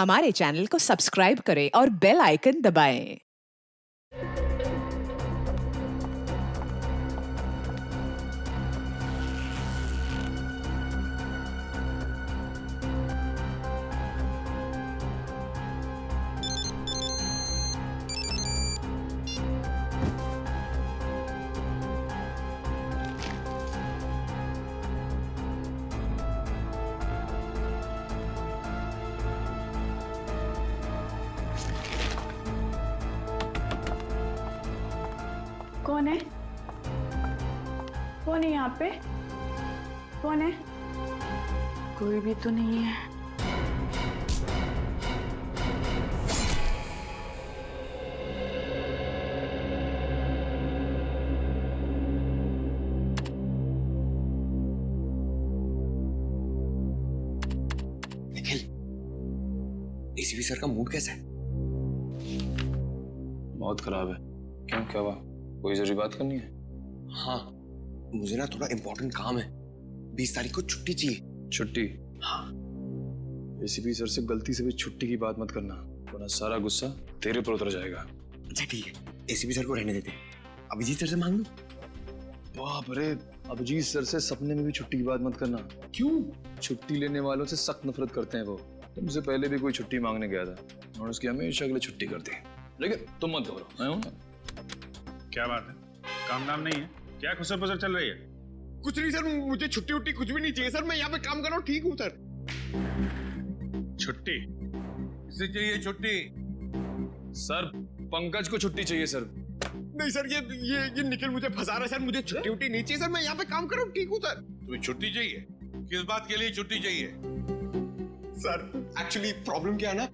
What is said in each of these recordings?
हमारे चैनल को सब्सक्राइब करें और बेल आइकन दबाएं। कौन है? कौन है यहाँ पे? कौन है? कोई भी तो नहीं है। निखिल, एसीपी सर का मूड कैसा है? बहुत खराब है। क्यों, क्या हुआ? कोई जरूरी बात करनी है? हाँ, मुझे ना थोड़ा इम्पोर्टेंट काम है। 20 तारीख को छुट्टी चाहिए। छुट्टी? हाँ। एसीपी सर से गलती से भी छुट्टी की बात मत करना, वरना सारा गुस्सा तेरे पर उतर जाएगा। अच्छा ठीक है, एसीपी सर को रहने देते। अभिजीत सर से मांग लूं? बाप रे, अभिजीत सर से सपने में भी छुट्टी की बात मत करना। क्यों? छुट्टी लेने वालों से सख्त नफरत करते हैं वो। तुमसे पहले भी कोई छुट्टी मांगने गया था और उसकी हमेशा के लिए छुट्टी कर दी। लेकिन तुम मत घबराओ, मैं हूं ना। क्या बात है? काम नाम नहीं है क्या? खुसर पुसर चल रही है? कुछ नहीं सर, मुझे छुट्टी उट्टी कुछ भी नहीं चाहिए सर। मैं यहाँ पे काम कर रहा हूँ, ठीक हूँ सर। छुट्टी? किसे चाहिए छुट्टी? सर, पंकज को छुट्टी चाहिए सर। नहीं सर, ये निखिल मुझे फंसा रहा है सर। मुझे छुट्टी उट्टी नहीं चाहिए सर। मैं यहाँ पे काम कर रहा हूँ, ठीक हूँ सर। तुम्हें छुट्टी चाहिए? किस बात के लिए छुट्टी चाहिए? सर एक्चुअली प्रॉब्लम क्या है ना,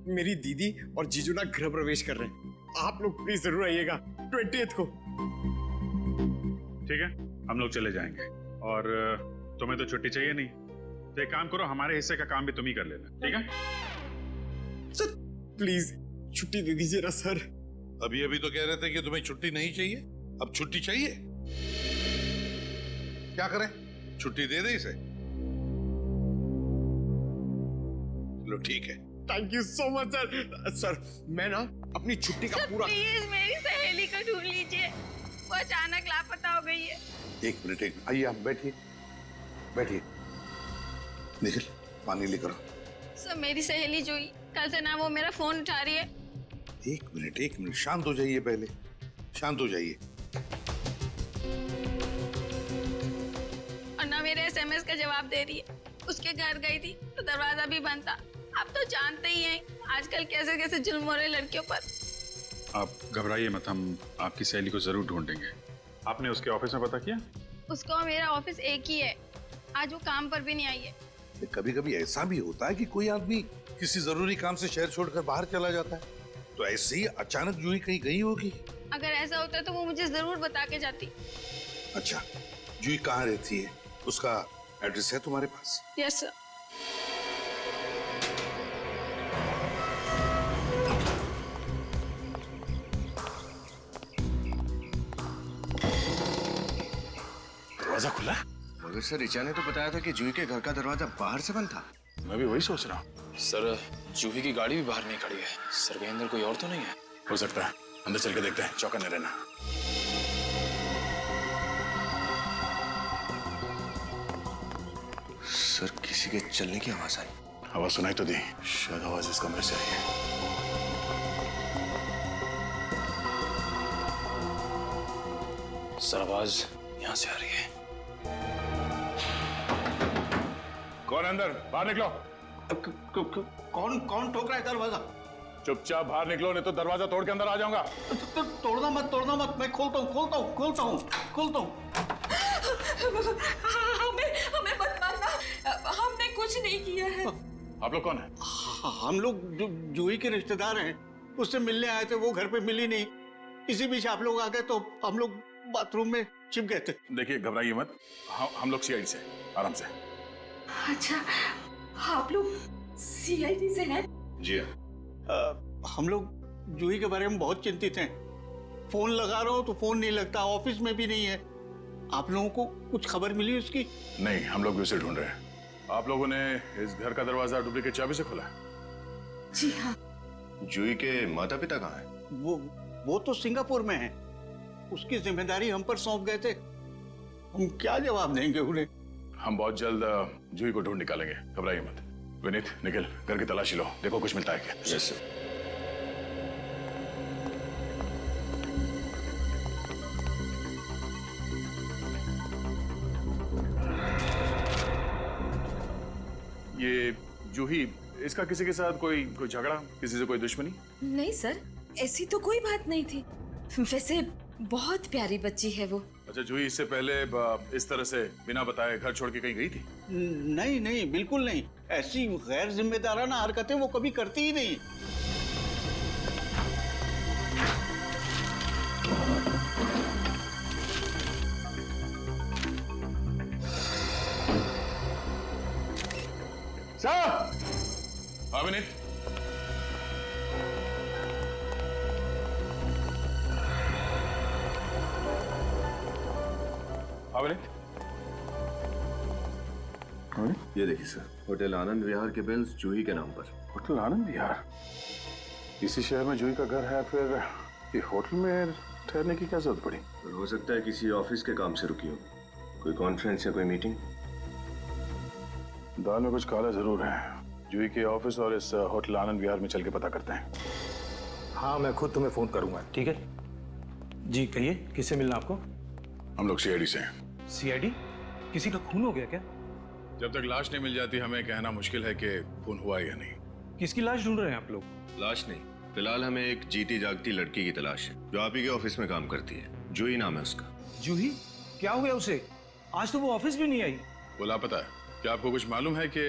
मेरी दीदी और जीजू ना गृह प्रवेश कर रहे हैं। आप लोग प्लीज जरूर आइएगा 20th को। ठीक है, हम लोग चले जाएंगे। और तुम्हें तो छुट्टी चाहिए नहीं, तो एक काम करो, हमारे हिस्से का काम भी तुम ही कर लेना, ठीक है? सर प्लीज छुट्टी दे दीजिए ना सर। अभी अभी तो कह रहे थे कि तुम्हें छुट्टी नहीं चाहिए, अब छुट्टी चाहिए। क्या करें, छुट्टी दे दे इसे? चलो ठीक है। Thank you so much sir. Sir मैं ना अपनी छुट्टी का पूरा। प्लीज मेरी सहेली को ढूंढ लीजिए, वो अचानक लापता हो गई है। एक मिनट, आइए आप बैठिए, बैठिए। निखिल, पानी लेकर आओ। सर मेरी सहेली जोई, कल से ना वो मेरा फोन उठा रही है। एक मिनट, शांत हो जाइए, पहले शांत हो जाइए। और ना मेरे एसएमएस का जवाब दे रही है। उसके घर गई थी तो दरवाजा भी बंद था। आप तो जानते ही हैं आजकल कैसे कैसे जुल्म हो रहे लड़कियों पर। आप घबराइए मत, हम आपकी सहेली को जरूर ढूंढेंगे। आपने उसके ऑफिस में पता किया? उसका और मेरा ऑफिस एक ही है। आज वो काम पर भी नहीं आई है। कभी कभी ऐसा भी होता है कि कोई आदमी किसी जरूरी काम से शहर छोड़कर बाहर चला जाता है, तो ऐसे ही अचानक जूही कहीं गई होगी। अगर ऐसा होता तो वो मुझे जरूर बता के जाती। अच्छा, जूही कहाँ रहती है? उसका एड्रेस है तुम्हारे पास? Yes sir. दरवाजा खुला? मगर सर ऋचा ने तो बताया था कि जूही के घर का दरवाजा बाहर से बंद था। मैं भी वही सोच रहा हूँ। सर, जूही की गाड़ी भी बाहर नहीं खड़ी है। सर के अंदर कोई और तो नहीं है? हो सकता है, अंदर चल के देखते हैं, चौकन्ने रहना। सर किसी के चलने की आवाज आई। आवाज सुनाई तो दी, शायद आवाज इस कमरे से आई है। सर, आवाज यहाँ से आ रही है। कौन अंदर? बाहर निकलो। कौन ठोक रहा है दरवाजा? चुपचाप बाहर निकलो, नहीं तो दरवाजा तोड़ के अंदर आ जाऊंगा। तोड़ना मत, मैं खोलता हूँ। हमें मत मारना, हमने कुछ नहीं किया है। आप लोग कौन है? हम लोग जूही के रिश्तेदार हैं, उससे मिलने आए थे, वो घर पे मिली नहीं। इसी बीच आप लोग आ गए तो हम लोग बाथरूम में छिप गए थे। देखिए घबराइए मत, हम लोग सीआईडी से, आराम से। अच्छा, आप लोग सीआईडी से हैं? जी हाँ। हम लोग जूही के बारे में बहुत चिंतित हैं। फोन लगा रहा हूँ तो फोन नहीं लगता, ऑफिस में भी नहीं है। आप लोगों को कुछ खबर मिली उसकी? नहीं, हम लोग भी उसे ढूंढ रहे हैं। आप लोगों ने इस घर का दरवाजा डुप्लीकेट चाबी से खोला है? जी हाँ। जूही के माता पिता कहाँ हैं? वो तो सिंगापुर में है। उसकी जिम्मेदारी हम पर सौंप गए थे। हम क्या जवाब देंगे उन्हें? हम बहुत जल्द जूही को ढूंढ निकालेंगे, घबराइए मत। विनीत, निखिल, घर की तलाशी लो, देखो कुछ मिलता है क्या। Yes sir. ये जूही, इसका किसी के साथ कोई झगड़ा, किसी से कोई दुश्मनी? नहीं सर, ऐसी तो कोई बात नहीं थी। वैसे बहुत प्यारी बच्ची है वो। अच्छा, जूही इससे पहले इस तरह से बिना बताए घर छोड़ के कहीं गई थी? नहीं नहीं, बिल्कुल नहीं। ऐसी गैर जिम्मेदाराना हरकतें वो कभी करती ही नहीं। हाँ विनीत। हाँ विनीत। ये देखिए सर, होटल आनंद विहार के बिल्स जूही के नाम पर। होटल आनंद विहार? इसी शहर में जूही का घर है, फिर ये होटल में ठहरने की क्या जरूरत पड़ी? हो सकता है किसी ऑफिस के काम से रुकी हो, कोई कॉन्फ्रेंस या कोई मीटिंग। दाल में कुछ काला जरूर है। जूही के ऑफिस और इस होटल आनंद विहार में चल के पता करते हैं। हाँ, मैं खुद तुम्हें फोन करूंगा, ठीक है? जी कहिए, किससे मिलना आपको? हम लोग सीआईडी से हैं। सीआईडी? किसी का खून हो गया क्या? जब तक लाश नहीं मिल जाती हमें कहना मुश्किल है कि खून हुआ या नहीं। किसकी लाश ढूंढ रहे हैं आप लोग? लाश नहीं, फिलहाल हमें एक जीती जागती लड़की की तलाश है जो आप ही के ऑफिस में काम करती है। जूही नाम है उसका। जूही? क्या हुआ उसे? आज तो वो ऑफिस भी नहीं आई। वो लापता है। क्या आपको कुछ मालूम है कि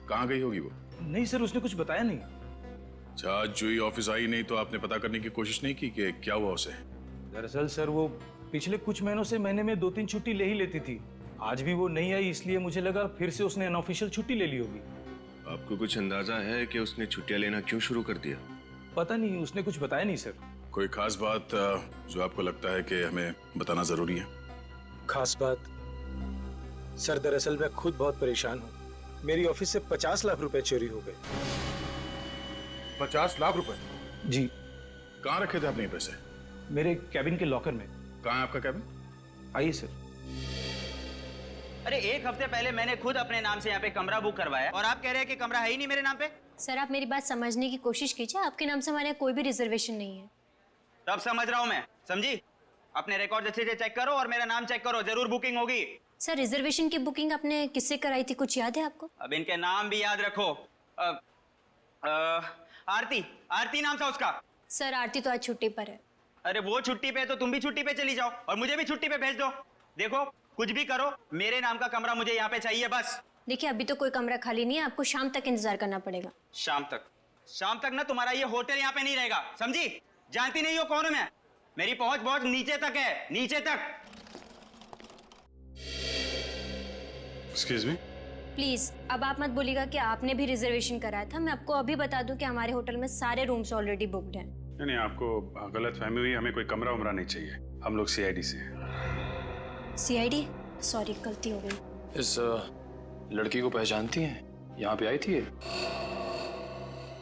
कहाँ गई होगी वो? नहीं सर, उसने कुछ बताया नहीं। अच्छा, आज जूही ऑफिस आई नहीं तो आपने पता करने की कोशिश नहीं की कि क्या हुआ उसे? दरअसल सर, वो पिछले कुछ महीनों से महीने में 2-3 छुट्टी ले ही लेती थी। आज भी वो नहीं आई, इसलिए मुझे लगा फिर से उसने अनऑफिशियल छुट्टी ले ली होगी। आपको कुछ अंदाजा है कि उसने छुट्टियां लेना क्यों शुरू कर दिया? पता नहीं, उसने कुछ बताया नहीं सर। कोई खास बात जो आपको लगता है कि हमें बताना जरूरी है? खास बात? सर दरअसल मैं खुद बहुत परेशान हूँ। मेरी ऑफिस से 50 लाख रुपए चोरी हो गए। 50 लाख रुपए? जी। कहाँ रखे थे आपने ये पैसे? मेरे कैबिन के लॉकर में। कहाँ है आपका कैबिन? आइए सर। अरे एक हफ्ते पहले मैंने खुद अपने नाम से यहाँ पे कमरा बुक करवाया और आप कह रहे हैं कि कमरा है ही नहीं मेरे नाम पे। सर आप मेरी बात समझने की कोशिश कीजिए, आपके नाम से हमारे यहाँ कोई भी रिजर्वेशन नहीं है। तब समझ रहा हूँ मैं, समझी? अपने रिकॉर्ड अच्छे से चेक करो और मेरा नाम चेक करो, जरूर बुकिंग होगी। सर रिजर्वेशन की बुकिंग आपने किससे कराई थी, कुछ याद है आपको? अब इनके नाम भी याद रखो। आरती, आरती नाम था उसका। सर आरती तो आज छुट्टी पर है। अरे वो छुट्टी पे तो तुम भी छुट्टी पे चली जाओ और मुझे भी छुट्टी पे भेज दो। देखो कुछ भी करो, मेरे नाम का कमरा मुझे यहाँ पे चाहिए बस। देखिए अभी तो कोई कमरा खाली नहीं है, आपको शाम तक इंतजार करना पड़ेगा। शाम तक? शाम तक ना तुम्हारा ये होटल यहाँ पे नहीं रहेगा, समझी? जानती नहीं हो कौन हूं मैं? मेरी पहुंच बहुत नीचे तक है, नीचे तक। Excuse me? प्लीज अब आप मत बोलिएगा कि आपने भी रिजर्वेशन कराया था। मैं आपको अभी बता दूं कि हमारे होटल में सारे रूम्स ऑलरेडी बुक्ड हैं। नहीं, आपको गलत फहमी हुई। हमें कोई कमरा उमरा नहीं चाहिए। हम लोग सीआईडी से हैं। सीआईडी? सॉरी, गलती हो गई। इस लड़की को पहचानती हैं? यहाँ पे आई थी ये?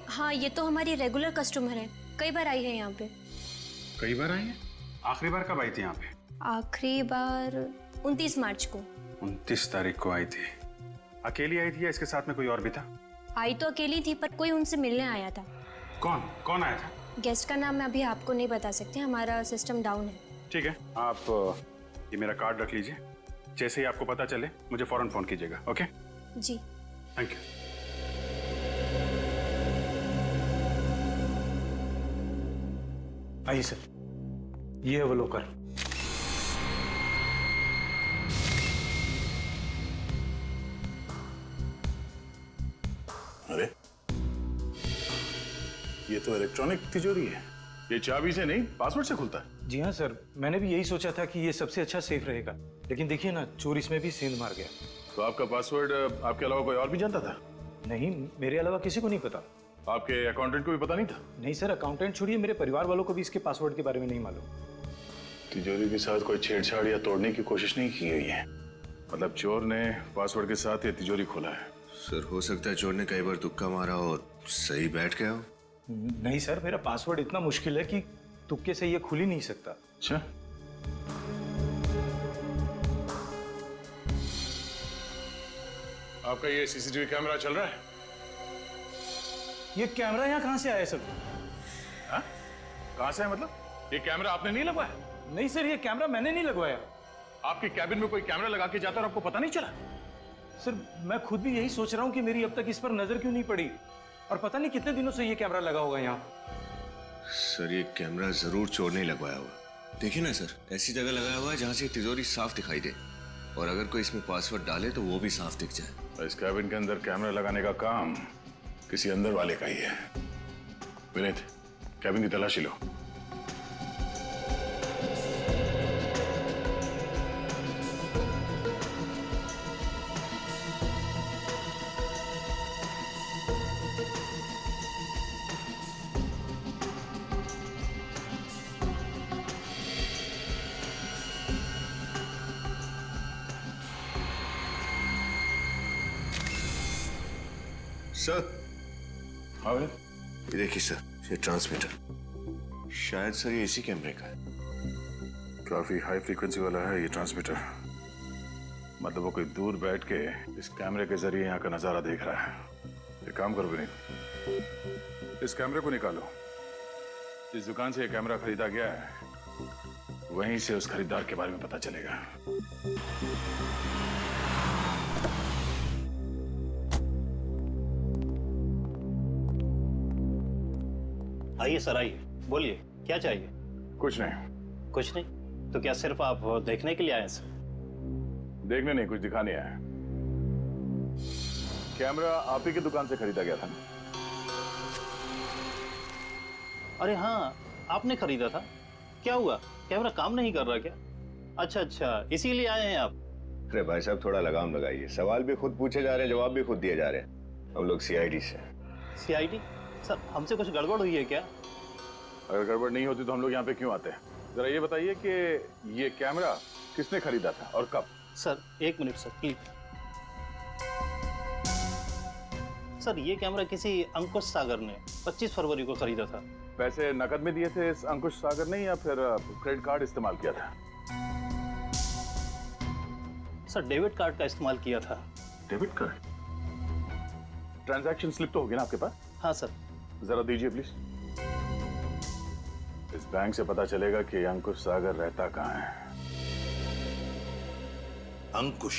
हाँ, ये तो हमारी रेगुलर कस्टमर है, कई बार आई है यहाँ पे। कई बार आई है? आखिरी बार कब आई थी यहाँ पे? आखिरी बार 29 मार्च को। 29 तारीख को आई थी। अकेली आई थी या इसके साथ में कोई और भी था? आई तो अकेली थी, पर कोई उनसे मिलने आया था। कौन कौन आया था? गेस्ट का नाम मैं अभी आपको नहीं बता सकती, हमारा सिस्टम डाउन है। ठीक है, आप ये मेरा कार्ड रख लीजिए। जैसे ही आपको पता चले मुझे फौरन फोन कीजिएगा। ओके जी, थैंक यू। आइए सर, ये है वो लॉकर। अरे ये तो इलेक्ट्रॉनिक तिजोरी है। ये चाबी से नहीं, पासवर्ड से खुलता है। जी हाँ सर, मैंने भी यही सोचा था कि ये सबसे अच्छा सेफ रहेगा, लेकिन देखिए ना, चोर इसमें भी सेंध मार गया। तो आपका पासवर्ड आपके अलावा कोई और भी जानता था? नहीं, मेरे अलावा किसी को नहीं पता। आपके अकाउंटेंट को भी पता नहीं था? नहीं सर, अकाउंटेंट छोड़िए, मेरे परिवार वालों को भी इसके पासवर्ड के बारे में नहीं मालूम। तिजोरी के साथ कोई छेड़छाड़ या तोड़ने की कोशिश नहीं की गई है? मतलब चोर ने पासवर्ड के साथ ये तिजोरी खोला है? सर हो सकता है चोर ने कई बार तुक्का मारा और सही बैठ गए हो? नहीं सर, मेरा पासवर्ड इतना मुश्किल है कि तुक्के से ये खुल ही नहीं सकता। अच्छा, आपका ये सीसीटीवी कैमरा चल रहा है? ये कैमरा यहाँ कहाँ से आया सर? हाँ? कहाँ से है मतलब? ये कैमरा आपने नहीं लगवाया? नहीं सर, ये कैमरा मैंने नहीं लगवाया। आपके कैबिन में कोई कैमरा लगा के जाता और आपको पता नहीं चला? सर मैं खुद भी यही सोच रहा हूँ कि मेरी अब तक इस पर नजर क्यों नहीं पड़ी, और पता नहीं कितने दिनों से ये कैमरा लगा होगा यहाँ। सर ये कैमरा जरूर चोर नहीं लगवाया होगा। देखिए ना सर, ऐसी जगह लगाया हुआ है जहाँ से तिजोरी साफ दिखाई दे, और अगर कोई इसमें पासवर्ड डाले तो वो भी साफ दिख जाए। इस कैबिन के अंदर कैमरा लगाने का काम किसी अंदर वाले का ही है। विनीत, कैबिन की तलाशी लो। सर, हाँ विनीत? ये देखिए सर, ये ट्रांसमीटर शायद सर ये इसी कैमरे का है। काफी हाई फ्रीक्वेंसी वाला है ये ट्रांसमीटर। मतलब वो कोई दूर बैठ के इस कैमरे के जरिए यहाँ का नजारा देख रहा है। एक काम करो विनीत, इस कैमरे को निकालो। जिस दुकान से ये कैमरा खरीदा गया है वहीं से उस खरीदार के बारे में पता चलेगा। आइए सर, आइए, बोलिए क्या चाहिए? कुछ नहीं। कुछ नहीं तो क्या सिर्फ आप देखने के लिए आए सर? देखने नहीं, कुछ दिखाने आया। कैमरा आप ही की दुकान से खरीदा गया था ना? अरे हाँ, आपने खरीदा था। क्या हुआ, कैमरा काम नहीं कर रहा क्या? अच्छा अच्छा, इसीलिए आए हैं आप? अरे भाई साहब थोड़ा लगाम लगाइए, सवाल भी खुद पूछे जा रहे हैं, जवाब भी खुद दिए जा रहे हैं। हम लोग सीआईडी से। सीआईडी? सर हमसे कुछ गड़बड़ हुई है क्या? अगर गड़बड़ नहीं होती तो हम लोग यहाँ पे क्यों आते हैं? जरा ये बताइए कि ये कैमरा किसने खरीदा था और कब? सर एक मिनट सर प्लीज। सर ये कैमरा किसी अंकुश सागर ने 25 फरवरी को खरीदा था। पैसे नकद में दिए थे इस अंकुश सागर ने या फिर क्रेडिट कार्ड इस्तेमाल किया था? सर डेबिट कार्ड का इस्तेमाल किया था। Debit card? ट्रांजैक्शन स्लिप तो होगी ना आपके पास? हाँ सर। जरा दीजिए प्लीज। इस बैंक से पता चलेगा कि अंकुश सागर रहता कहाँ है। अंकुश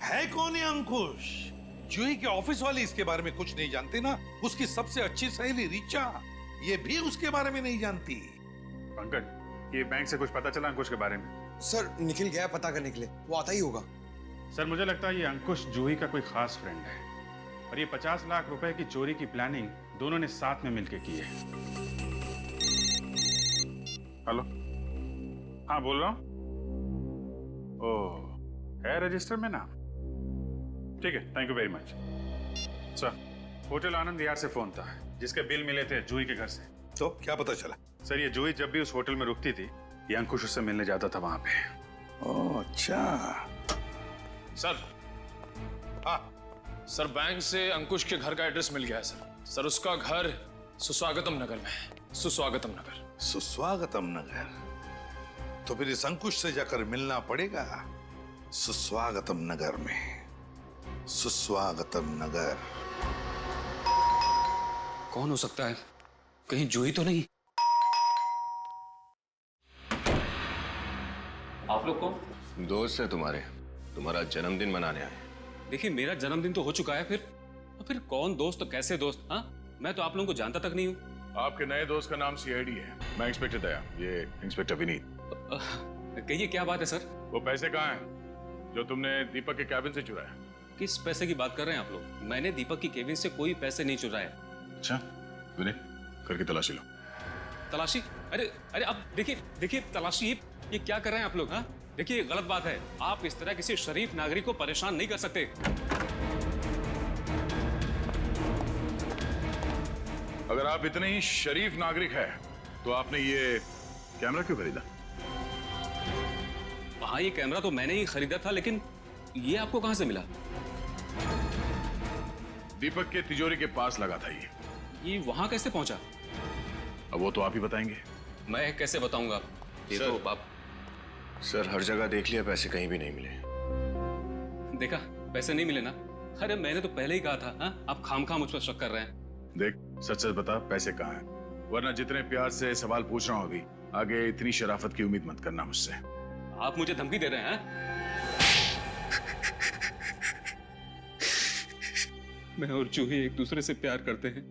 है कौन है? अंकुश जूही के ऑफिस वाली इसके बारे में कुछ नहीं जानते ना। उसकी सबसे अच्छी सहेली रीचा, ये भी उसके बारे में नहीं जानती। पंकज, ये बैंक से कुछ पता चला अंकुश के बारे में? सर निखिल गया पता करने के लिए, वो आता ही होगा। सर मुझे लगता है ये अंकुश जूही का कोई खास फ्रेंड है, और ये 50 लाख रुपए की चोरी की प्लानिंग दोनों ने साथ में मिलकर की है। हेलो, हाँ बोल रहा हूँ। ओह, है रजिस्टर में नाम? ठीक है, thank you very much. Sir, hotel Anand Vihar से फोन था, जिसके बिल मिले थे जूही के घर से। तो क्या पता चला? सर ये जूही जब भी उस होटल में रुकती थी, ये अंकुश उससे मिलने जाता था वहां पे। ओह अच्छा। सर, हाँ सर, बैंक से अंकुश के घर का एड्रेस मिल गया है सर। सर उसका घर सुस्वागतम नगर में है। सुस्वागतम नगर। सुस्वागतम नगर? तो फिर इस अंकुश से जाकर मिलना पड़ेगा सुस्वागतम नगर में। सुस्वागतम नगर कौन हो सकता है? कहीं जूही तो नहीं? आप लोग कौन? दोस्त है तुम्हारा जन्मदिन मनाने आए। देखिए मेरा जन्मदिन तो हो चुका है, फिर कौन दोस्त तो कैसे दोस्त? हाँ, मैं तो आप लोगों को जानता तक नहीं हूँ। आपके नए दोस्त का नाम सीआईडी है। मैं इंस्पेक्टर दया, ये इंस्पेक्टर विनीत। कहिए क्या बात है सर? वो पैसे कहाँ हैं जो तुमने दीपक के कैबिन से चुराया? किस पैसे की बात कर रहे हैं आप लोग? मैंने दीपक की केबिन से कोई पैसे नहीं चुराए। अच्छा विनीत, घर की तलाशी लो। तलाशी? अरे अब देखिए तलाशी, ये क्या कर रहे हैं आप लोग? हाँ देखिए गलत बात है। आप इस तरह किसी शरीफ नागरिक को परेशान नहीं कर सकते। अगर आप इतने ही शरीफ नागरिक हैं, तो आपने ये कैमरा क्यों खरीदा? हाँ ये कैमरा तो मैंने ही खरीदा था, लेकिन ये आपको कहां से मिला? दीपक के तिजोरी के पास लगा था ये वहां कैसे पहुंचा? अब वो तो आप ही बताएंगे। मैं कैसे बताऊंगा? ये सर, तो बाप। सर हर जगह देख लिया, पैसे कहीं भी नहीं मिले। देखा, पैसे नहीं मिले ना? अरे मैंने तो पहले ही कहा था। हाँ, आप खामखा मुझ पर शक कर रहे हैं। देख, सच सच बता, पैसे कहाँ हैं? वरना जितने प्यार से सवाल पूछ रहा हूँ अभी, आगे इतनी शराफत की उम्मीद मत करना मुझसे। आप मुझे धमकी दे रहे हैं? मैं और जूही एक दूसरे से प्यार करते हैं।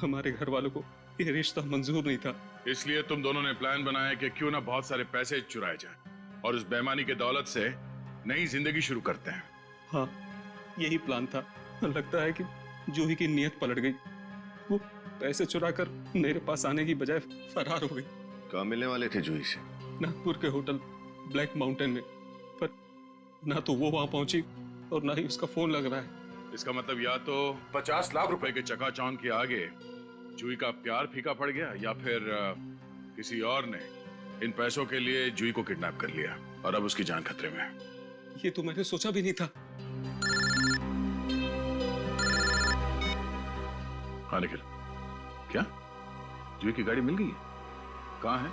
हमारे घर वालों को ये रिश्ता मंजूर नहीं था। इसलिए तुम दोनों ने प्लान बनाया कि क्यों ना बहुत सारे पैसे चुराए जाएं और उस बेईमानी के दौलत से नई जिंदगी शुरू करते हैं। हाँ, यही प्लान था। लगता है कि जूही की नीयत पलट गई। वो पैसे चुराकर मेरे पास आने की बजाय फरार हो गई। कहाँ मिलने वाले थे जूही से? नागपुर के होटल ब्लैक माउंटेन में, पर ना तो वो वहां पहुंची और ना ही उसका फोन लग रहा है। इसका मतलब या तो 50 लाख रुपए के चकाचौंध के आगे जूही का प्यार फीका पड़ गया, या फिर किसी और ने इन पैसों के लिए जूही को किडनैप कर लिया और अब उसकी जान खतरे में है। ये तो मैंने सोचा भी नहीं था। हाँ निखिल, क्या जूही की गाड़ी मिल गई है? कहाँ है?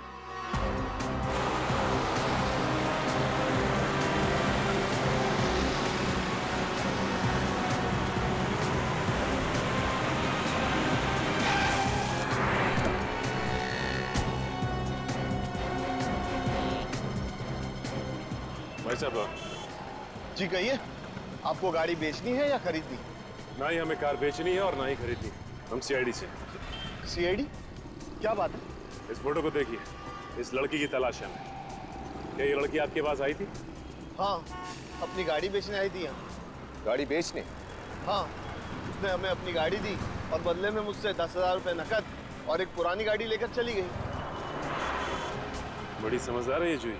भाई साहब जी कहिए, आपको गाड़ी बेचनी है या खरीदनी? ना ही हमें कार बेचनी है और ना ही खरीदनी। हम सीआईडी से। सीआईडी? क्या बात है? इस फोटो को देखिए, इस लड़की की तलाश है हमें। क्या ये लड़की आपके पास आई थी? हाँ, अपनी गाड़ी बेचने आई थी यहाँ। गाड़ी बेचने? हाँ, उसने हमें अपनी गाड़ी दी और बदले में मुझसे 10,000 रुपए नकद और एक पुरानी गाड़ी लेकर चली गई। बड़ी समझदार है ये जूही।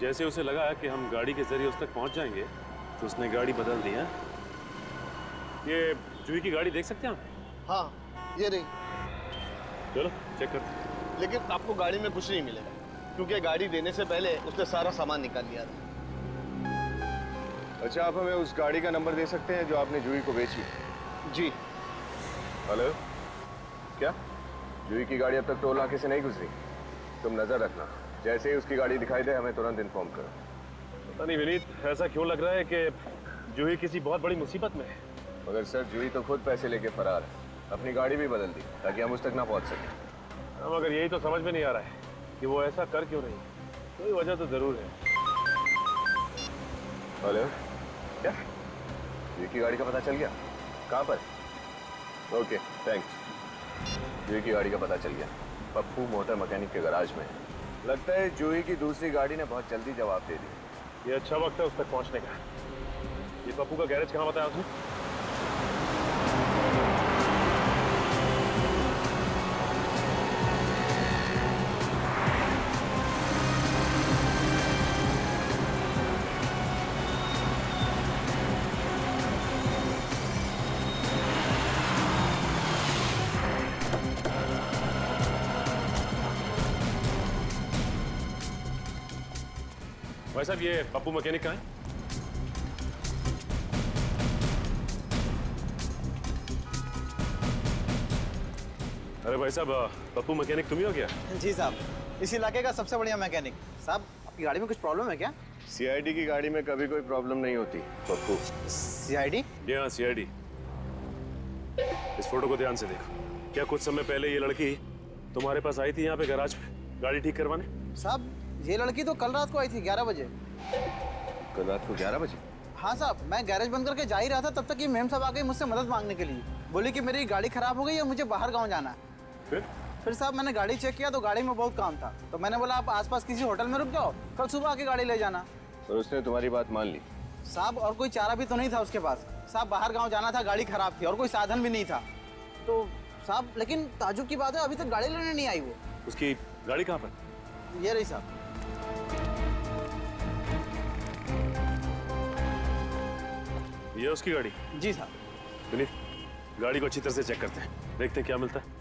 जैसे उसे लगा कि हम गाड़ी के जरिए उस तक पहुंच जाएंगे तो उसने गाड़ी बदल दी है। ये जूही की गाड़ी देख सकते हैं आप? हाँ, ये रही। चलो चेक करते। लेकिन आपको गाड़ी में कुछ नहीं मिलेगा, क्योंकि गाड़ी देने से पहले उसने सारा सामान निकाल लिया था। अच्छा, आप हमें उस गाड़ी का नंबर दे सकते हैं जो आपने जूही को बेची? जी। हेलो, क्या जूही की गाड़ी अब तक टोल नाके से नहीं गुजरी? तुम नजर रखना, जैसे ही उसकी गाड़ी दिखाई दे हमें तुरंत इन्फॉर्म करो। पता नहीं विनीत, ऐसा क्यों लग रहा है कि जूही किसी बहुत बड़ी मुसीबत में है। मगर सर, जूही तो खुद पैसे लेके फरार है, अपनी गाड़ी भी बदल दी ताकि हम उस तक ना पहुंच सकें। मगर यही तो समझ में नहीं आ रहा है कि वो ऐसा कर क्यों रही है। कोई वजह तो जरूर है। हेलो, क्या जूही की गाड़ी का पता चल गया? कहाँ पर? Okay thanks. जूही की गाड़ी का पता चल गया, पप्पू मोटर मैकेनिक के गैराज में। लगता है जूही की दूसरी गाड़ी ने बहुत जल्दी जवाब दे दिया। ये अच्छा वक्त है उस तक पहुंचने का। ये पप्पू का गैरेज कहाँ बताया उसने? भाई साहब, ये पप्पू मैकेनिक कहाँ है? अरे भाई साहब, पप्पू मैकेनिक तुम ही हो क्या? जी साहब, इस इलाके का सबसे बढ़िया मैकेनिक। साहब, आपकी गाड़ी में कुछ प्रॉब्लम है क्या? सीआईडी की गाड़ी में कभी कोई प्रॉब्लम नहीं होती पप्पू। सीआईडी? जी हाँ, सीआईडी। इस फोटो को ध्यान से देखो। क्या कुछ समय पहले ये लड़की तुम्हारे पास आई थी यहाँ पे गैराज पे गाड़ी ठीक करवाने? साहब, ये लड़की तो कल रात को आई थी 11 बजे। कल रात को 11 बजे? हाँ साहब, मैं गैरेज बंद करके जा ही रहा था, तब तक ये मैम साहब आ गई मुझसे मदद मांगने के लिए। बोली कि मेरी गाड़ी खराब हो गई है, मुझे बाहर गाँव जाना है। फिर साहब मैंने गाड़ी चेक किया तो गाड़ी में बहुत काम था, तो मैंने बोला आप आसपास किसी होटल में रुक जाओ, कल सुबह आके गाड़ी ले जाना। और उसने तुम्हारी बात मान ली? साहब, और कोई चारा भी तो नहीं था उसके पास। साहब, बाहर गाँव जाना था, गाड़ी खराब थी और कोई साधन भी नहीं था। तो साहब, लेकिन ताजुब की बात है, अभी तक गाड़ी लेने नहीं आई वो। उसकी गाड़ी कहाँ पर? ये रही साहब। ये उसकी गाड़ी? जी साहब। विनीत, गाड़ी को अच्छी तरह से चेक करते हैं, देखते हैं क्या मिलता है।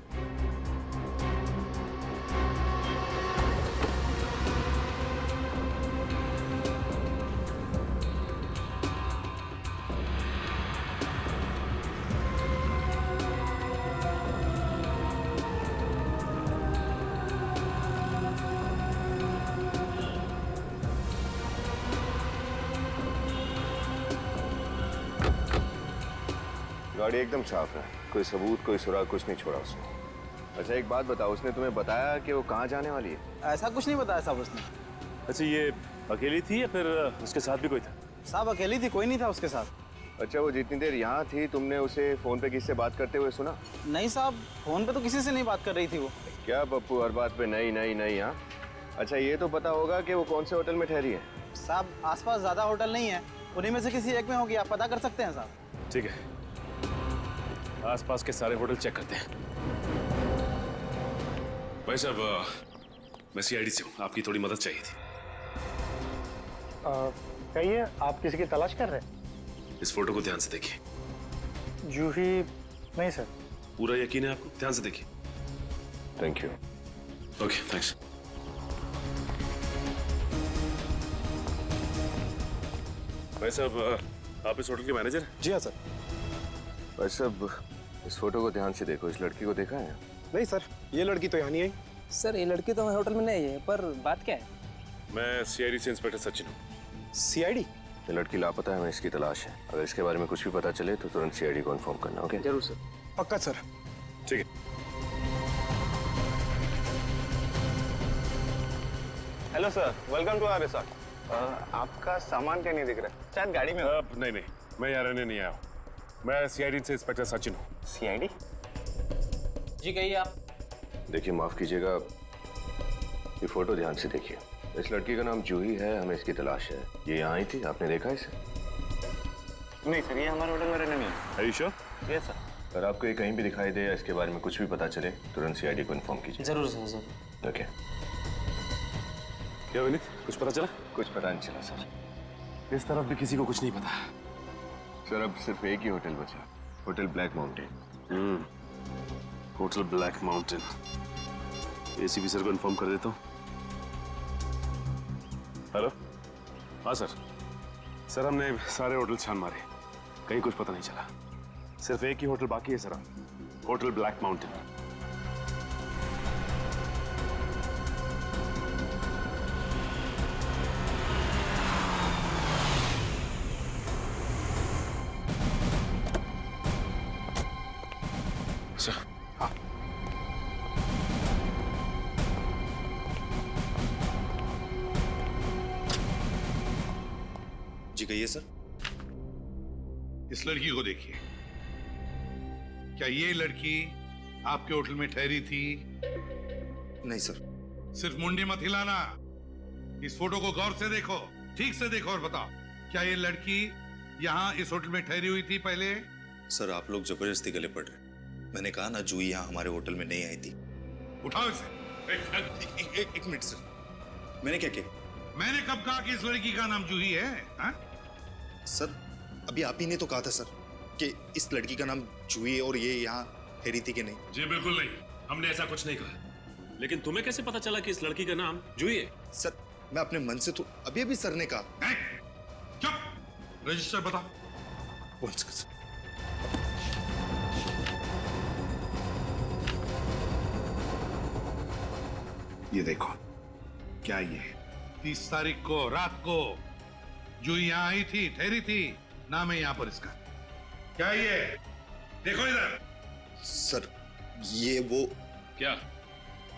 गाड़ी एकदम साफ है, कोई सबूत कोई सुराग कुछ नहीं छोड़ा उसने। अच्छा एक बात बताओ, उसने तुम्हें बताया कि वो कहाँ जाने वाली है? ऐसा कुछ नहीं बताया साहब उसने। अच्छा ये अकेली थी या फिर उसके साथ भी कोई था? साहब अकेली थी, कोई नहीं था उसके साथ। अच्छा वो जितनी देर यहाँ थी तुमने उसे फोन पे किससे बात करते हुए सुना? नहीं साहब, फोन पे तो किसी से नहीं बात कर रही थी वो। क्या पप्पू हर बात पे नहीं नहीं नहीं? हाँ अच्छा ये तो पता होगा कि वो कौन से होटल में ठहरी है? साहब आसपास ज्यादा होटल नहीं है, उन्हीं में से किसी एक में होगी, आप पता कर सकते हैं साहब। ठीक है, आसपास के सारे होटल चेक करते हैं। भाई साहब, मैं सीआईडी से हूँ, आपकी थोड़ी मदद चाहिए थी। कहिए, आप किसी की तलाश कर रहे हैं? इस फोटो को ध्यान से देखिए। जूही नहीं सर। पूरा यकीन है आपको? ध्यान से देखिए। Thank you. Okay thanks. भाई साहब, आप इस होटल के मैनेजर हैं? जी हाँ सर। भाई साहब इस फोटो को ध्यान से देखो, इस लड़की को देखा है? नहीं सर, ये लड़की तो यहाँ नहीं आई। सर ये लड़की तो हमारे होटल में नहीं है, पर बात क्या है? मैं सीआईडी से इंस्पेक्टर सचिन हूँ। सीआईडी? ये लड़की लापता है, हमें इसकी तलाश है। अगर इसके बारे में कुछ भी पता चले तो तुरंत सीआईडी को इन्फॉर्म करना। ओके? जरूर सर। पक्का सर। ठीक है। Hello sir, welcome to our resort. आपका सामान क्या नहीं दिख रहा है? शायद गाड़ी में हो। नहीं, मैं यहाँ रहने नहीं आया हूँ। मैं सीआईडी से इंस्पेक्टर सचिन हूँ। सीआईडी? जी कहिए आप। देखिए माफ कीजिएगा, ये फोटो ध्यान से देखिए। इस लड़की का नाम जूही है, हमें इसकी तलाश है। ये यहाँ आई थी, आपने देखा इसे? नहीं सर, ये हमारे होटल में रहने नहीं है। Are you sure? Yes sir. अगर आपको ये कहीं भी दिखाई दे या इसके बारे में कुछ भी पता चले तुरंत सीआईडी को इन्फॉर्म कीजिए। जरूर सर, जरूर। ओके। क्या विनीत, कुछ पता चला? कुछ पता नहीं चला सर। इस तरफ भी किसी को कुछ नहीं पता। सर अब सिर्फ एक ही होटल बचा, hotel black mountain. Hotel black mountain. ACP sir को इन्फॉर्म कर देता हूँ। हेलो। हाँ सर, हमने सारे होटल छान मारे, कहीं कुछ पता नहीं चला। सिर्फ एक ही होटल बाकी है sir, hotel black mountain. Sir हाँ। जी कहिए सर। इस लड़की को देखिए, क्या ये लड़की आपके होटल में ठहरी थी? नहीं सर। सिर्फ मुंडी मत हिलाना, इस फोटो को गौर से देखो, ठीक से देखो और बताओ, क्या ये लड़की यहाँ इस होटल में ठहरी हुई थी पहले? सर आप लोग जबरदस्ती गले पड़ रहे। मैंने कहा ना जूही यहाँ हमारे होटल में नहीं आई थी। उठाओ इसे। एक मिनट सर, मैंने क्या किया? मैंने कब कहा कि इस लड़की का नाम जूही है? हा? सर अभी आप ही ने तो कहा था सर कि इस लड़की का नाम जूही है और ये यहाँ ठहरी थी कि नहीं? जी बिल्कुल नहीं, हमने ऐसा कुछ नहीं कहा। लेकिन तुम्हें कैसे पता चला कि इस लड़की का नाम जूही है? सर मैं अपने मन से तो अभी सर ने कहा। चुप, रजिस्टर बताओ। ये देखो, क्या ये 30 तारीख को रात को जो यहाँ आई थी, ठहरी थी, नाम है यहाँ पर इसका। क्या ये देखो इधर। सर ये वो क्या?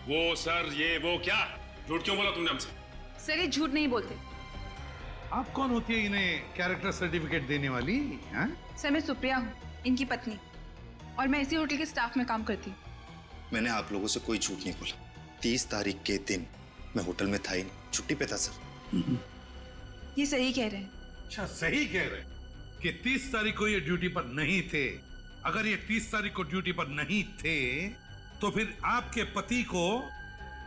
वो सर ये वो क्या? झूठ क्यों बोला तुमने हमसे? सर ये झूठ नहीं बोलते। आप कौन होती है इन्हें कैरेक्टर सर्टिफिकेट देने वाली? हा? सर मैं सुप्रिया हूँ, इनकी पत्नी, और मैं इसी होटल के स्टाफ में काम करती हूँ। मैंने आप लोगों से कोई झूठ नहीं बोला। 30 तारीख के दिन मैं होटल में था ही नहीं, छुट्टी पे था सर। ये सही कह रहे हैं। अच्छा सही कह रहे हैं कि 30 तारीख को ये ड्यूटी पर नहीं थे। अगर ये 30 तारीख को ड्यूटी पर नहीं थे तो फिर आपके पति को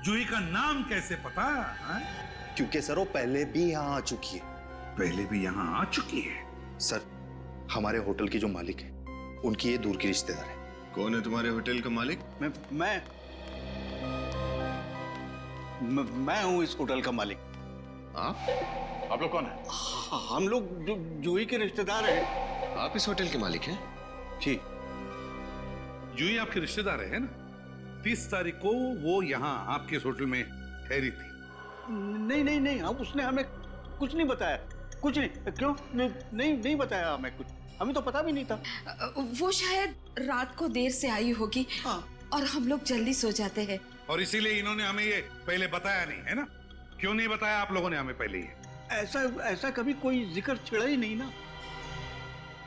जूही का नाम कैसे पता? हा? क्योंकि सर वो पहले भी यहाँ आ चुकी है। पहले भी यहाँ आ चुकी है? सर हमारे होटल की जो मालिक है उनकी ये दूर की रिश्तेदार है। कौन है तुम्हारे होटल का मालिक? मैं हूँ इस होटल का मालिक। आप लोग कौन है? हम लोग जूही के रिश्तेदार हैं। आप इस होटल के मालिक हैं? जी। जूही आपके रिश्तेदार है ना? 30 तारीख को वो यहाँ आपके इस होटल में ठहरी थी। नहीं, अब उसने हमें कुछ नहीं बताया। कुछ नहीं। क्यों? नहीं बताया हमें कुछ। हमें तो पता भी नहीं था। वो शायद रात को देर से आई होगी और हम लोग जल्दी सो जाते हैं। और इसीलिए इन्होंने हमें ये पहले बताया नहीं, है ना? क्यों नहीं बताया आप लोगों ने हमें पहले ये? ऐसा कभी कोई जिक्र छिड़ा ही नहीं ना।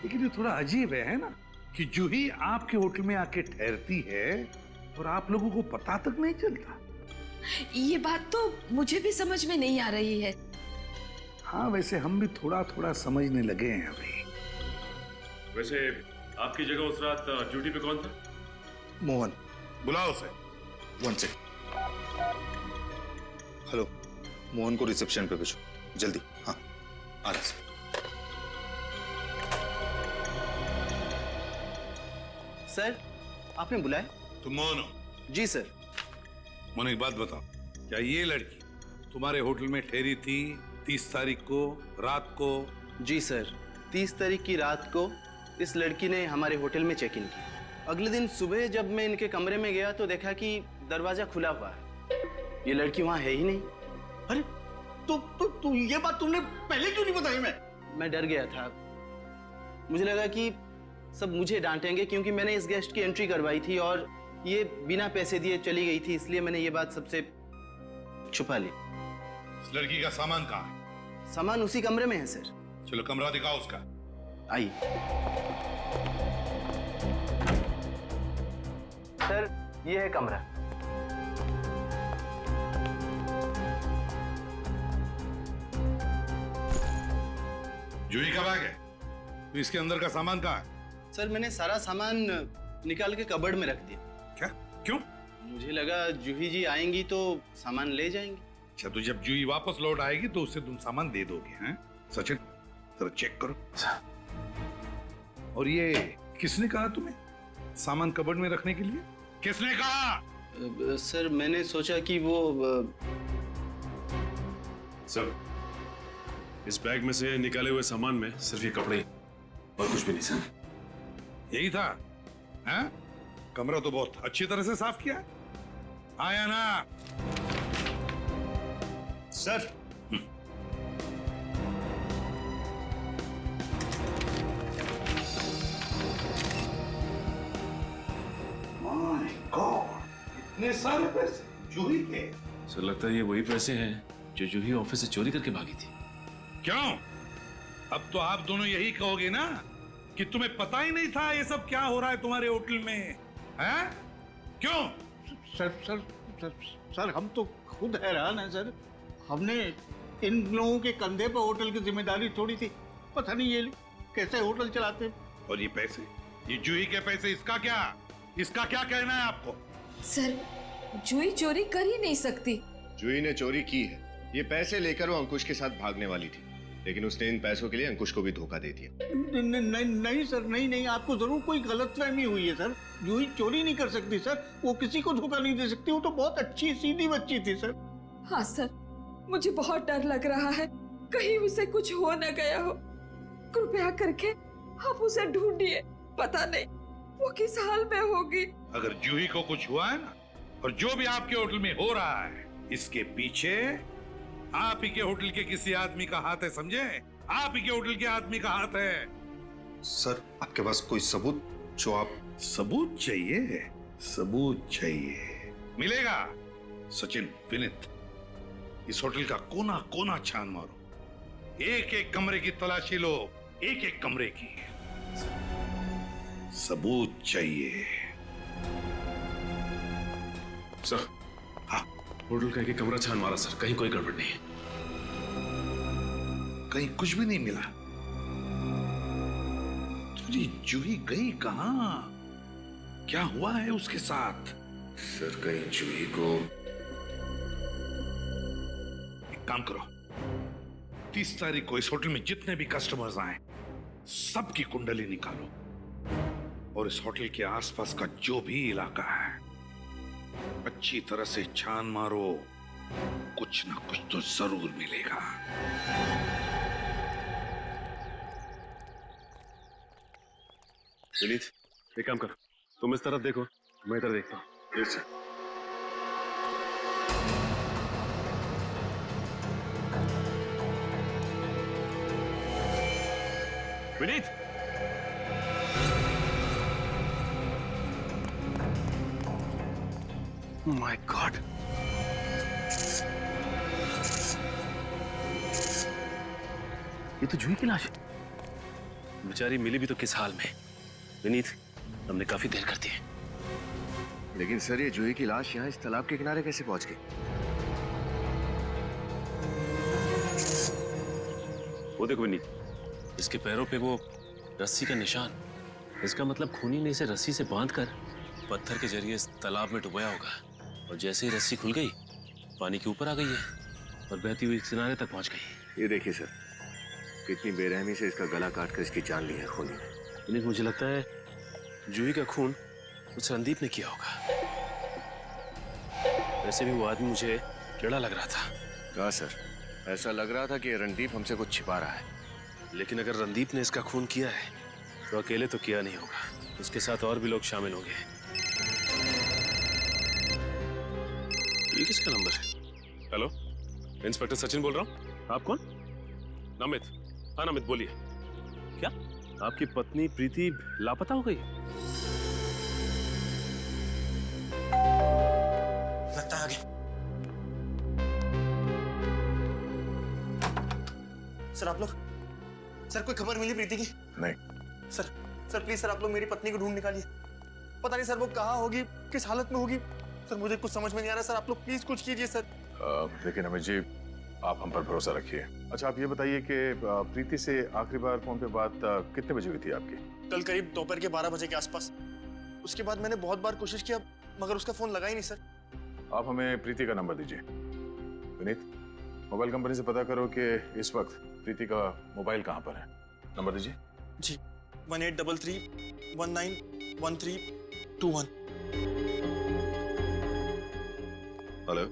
लेकिन ये थोड़ा अजीब है ना, कि जूही आपके होटल में आके ठहरती है और आप लोगों को पता तक नहीं चलता। ये बात तो मुझे भी समझ में नहीं आ रही है। हाँ, वैसे हम भी थोड़ा थोड़ा समझने लगे हैं अभी। वैसे आपकी जगह उस रात ड्यूटी पे कौन था? मोहन। बुलाओ उसे। One second. हेलो, मोहन को रिसेप्शन पे भेजो जल्दी। हाँ, आ रहा सर। सर, आपने बुलाया? तुम मोहन हो? जी सर। मोहन, एक बात बताओ, क्या ये लड़की तुम्हारे होटल में ठहरी थी 30 तारीख को रात को? जी सर, 30 तारीख की रात को इस लड़की ने हमारे होटल में चेक इन किया। अगले दिन सुबह जब मैं इनके कमरे में गया तो देखा कि दरवाजा खुला हुआ है। ये लड़की वहाँ है ही नहीं। अरे तो ये बात तुमने पहले क्यों नहीं बताई? मैं डर गया था। मुझे लगा कि सब मुझे डांटेंगे क्योंकि मैंने इस गेस्ट की एंट्री करवाई थी और ये बिना पैसे दिए चली गई थी, इसलिए मैंने ये बात सबसे छुपा ली। इस लड़की का सामान कहाँ है? सामान उसी कमरे में है सर। चलो कमरा दिखाओ उसका। आइए सर, ये है कमरा। जूही का बैग है, तो इसके अंदर का सामान कहाँ है? सर, मैंने सारा सामान निकाल के कबर्ड में रख दिया। क्या? क्यों? मुझे लगा जूही जी आएंगी तो सामान ले जाएंगे। अच्छा, तो जब जूही वापस लौट आएगी तो उससे तुम सामान दे दोगे, हैं? सचिन, जरा चेक करो। और ये किसने कहा तुम्हें सामान कबर्ड में रखने के लिए? किसने कहा? सर, मैंने सोचा कि वो सर, इस बैग में से निकाले हुए सामान में सिर्फ ये कपड़े और कुछ भी नहीं सर। यही था? हैं? कमरा तो बहुत अच्छी तरह से साफ किया। आया ना सर? माय गॉड, इतने सारे पैसे जूही के? सर, लगता है ये वही पैसे हैं जो जूही ऑफिस से चोरी करके भागी थी। क्यों? अब तो आप दोनों यही कहोगे ना कि तुम्हें पता ही नहीं था ये सब क्या हो रहा है तुम्हारे होटल में, हैं? क्यों? सर, हम तो खुद हैरान हैं सर। हमने इन लोगों के कंधे पर होटल की जिम्मेदारी छोड़ी थी। पता नहीं ये कैसे होटल चलाते। और ये पैसे, ये जूही के पैसे, इसका क्या कहना है आपको? सर, जूही चोरी कर ही नहीं सकती। जूही ने चोरी की है। ये पैसे लेकर वो अंकुश के साथ भागने वाली थी, लेकिन उसने इन पैसों के लिए अंकुश को भी धोखा दे दिया। नहीं सर, नहीं, आपको जरूर कोई गलतफहमी हुई है सर। जूही चोरी नहीं कर सकती सर, वो किसी को धोखा नहीं दे सकती। वो तो बहुत अच्छी सीधी बच्ची थी सर। हाँ सर, मुझे बहुत डर लग रहा है, कहीं उसे कुछ हो न गया हो। कृपया करके आप उसे ढूंढिए, पता नहीं वो किस हाल में होगी। अगर जूही को कुछ हुआ है ना, और जो भी आपके होटल में हो रहा है, इसके पीछे आप ही के होटल के किसी आदमी का हाथ है, समझे? आप ही के होटल के आदमी का हाथ है। सर, आपके पास कोई सबूत जो आप? सबूत चाहिए? सबूत चाहिए, मिलेगा। सचिन, विनीत, इस होटल का कोना कोना छान मारो, एक एक कमरे की तलाशी लो, एक एक कमरे की। सबूत चाहिए। सर, हाँ, होटल का एक कमरा छान मारा सर, कहीं कोई गड़बड़ नहीं है। कहीं कुछ भी नहीं मिला? तुझे जूही गई कहां? क्या हुआ है उसके साथ? सर, कहीं जूही को... एक काम करो, 30 तारीख को इस होटल में जितने भी कस्टमर्स आए, सबकी कुंडली निकालो और इस होटल के आसपास का जो भी इलाका है अच्छी तरह से छान मारो। कुछ ना कुछ तो जरूर मिलेगा। विनीत, एक काम कर, तुम इस तरफ देखो, मैं इधर देखता हूँ। Yes sir. Vineet, my God, ये तो जूही की लाश है। बेचारी मिली भी तो किस हाल में। विनीत, हमने काफी देर कर दी है। लेकिन सर, ये जूही की लाश यहाँ इस तालाब के किनारे कैसे पहुंच गई? वो देखो विनीत, इसके पैरों पे वो रस्सी का निशान। इसका मतलब खूनी ने इसे रस्सी से बांधकर पत्थर के जरिए इस तालाब में डुबाया होगा, और जैसे ही रस्सी खुल गई पानी के ऊपर आ गई है और बहती हुई किनारे तक पहुंच गई। ये देखिए सर, कितनी बेरहमी से इसका गला काटकर इसकी जान ली है खूनी ने। विनीत, मुझे लगता है जूही का खून उस रणदीप ने किया होगा। वैसे भी वो आदमी मुझे टेढ़ा लग रहा था। कहा सर, ऐसा लग रहा था कि रणदीप हमसे कुछ छिपा रहा है। लेकिन अगर रणदीप ने इसका खून किया है तो अकेले तो किया नहीं होगा, उसके साथ और भी लोग शामिल होंगे। ये किसका नंबर है? हेलो, इंस्पेक्टर सचिन बोल रहा हूँ। आप कौन? नमित। हाँ नमित, बोलिए। क्या आपकी पत्नी प्रीति लापता हो गई? लगता है आगे। सर आप लोग, सर कोई खबर मिली प्रीति की? नहीं। सर प्लीज सर, आप लोग मेरी पत्नी को ढूंढ निकालिए। पता नहीं सर वो कहाँ होगी, किस हालत में होगी। सर मुझे कुछ समझ में नहीं आ रहा सर, आप लोग प्लीज कुछ कीजिए सर। लेकिन अमित जी, आप हम पर भरोसा रखिए। अच्छा, आप ये बताइए कि प्रीति से आखिरी बार फोन पे बात कितने बजे हुई थी आपकी? कल करीब दोपहर के 12 बजे के आसपास। उसके बाद मैंने बहुत बार कोशिश किया मगर उसका फोन लगा ही नहीं सर। आप हमें प्रीति का नंबर दीजिए। विनीत, मोबाइल कंपनी से पता करो कि इस वक्त प्रीति का मोबाइल कहाँ पर है। नंबर दीजिए। जी, 1833191321। हेलो,